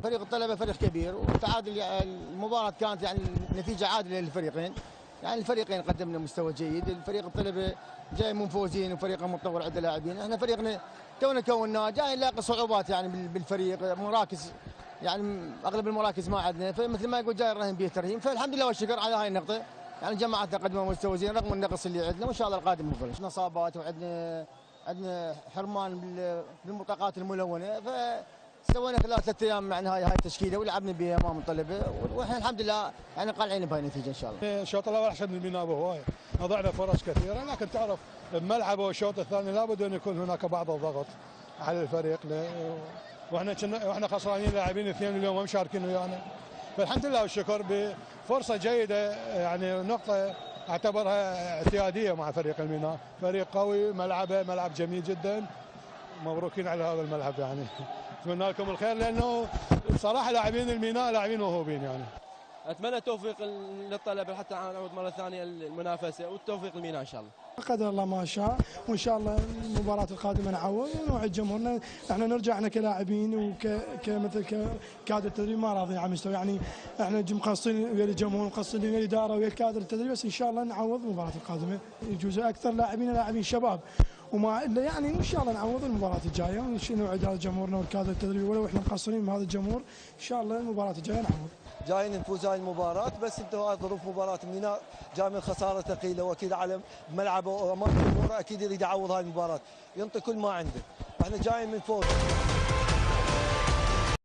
فريق الطلبه فريق كبير وتعادل، المباراه كانت يعني نتيجه عادله للفريقين، يعني الفريقين قدمنا مستوى جيد. الفريق الطلبه جاي من فوزين وفريقه متطور عنده لاعبين، احنا فريقنا تونا كوناه جاي نلاقي صعوبات يعني بالفريق، مراكز يعني اغلب المراكز ما عندنا، فمثل ما يقول جاي الرهن به ترهيم، فالحمد لله والشكر على هاي النقطه. يعني جماعتنا قدموا مستوى زين رغم النقص اللي عندنا، وان شاء الله القادم افضل. عندنا اصابات وعندنا حرمان بالبطاقات الملونه، فسوينا خلال 3 ايام يعني هاي التشكيله ولعبنا بها امام الطلبه، واحنا الحمد لله يعني قانعين بهاي النتيجه ان شاء الله. الشوط الاول احسن من الميناء بهوايه، ضعنا فرص كثيره، لكن تعرف بملعبه والشوط الثاني لابد ان يكون هناك بعض الضغط على الفريق، واحنا خسرانين لاعبين اثنين اليوم ومشاركين ويانا، فالحمد لله والشكر بفرصه جيده، يعني نقطه اعتبرها اعتياديه مع فريق الميناء، فريق قوي، ملعبه ملعب جميل جدا، مبروكين على هذا الملعب يعني. اتمنى لكم الخير لانه بصراحه لاعبين الميناء لاعبين موهوبين يعني. اتمنى التوفيق للطلبه حتى نعود مره ثانيه المنافسه، والتوفيق للميناء ان شاء الله. قدر الله ما شاء، وان شاء الله المباراه القادمه نعوض ونوعد جمهورنا. احنا نرجع احنا كلاعبين وكمثل ككادر تدريب ما راضيين على المستوى، يعني احنا مقصرين ويا الجمهور، مقصرين ويا الاداره ويا الكادر التدريب، بس ان شاء الله نعوض المباراه القادمه. يجوز اكثر لاعبين شباب وما يعني ان شاء الله نعوض المباراه الجايه، ونوعد هذا جمهورنا والكادر التدريبي، ولو احنا مقصرين بهذا الجمهور ان شاء الله المباراه الجايه نعوض. جايين نفوز هاي المباراة، بس انتهى ظروف مباراة الميناء جاي من خسارة ثقيلة، واكيد على ملعبه وامام جمهوره اكيد يريد يعوض هاي المباراة، ينطي كل ما عنده. احنا جايين من فوز.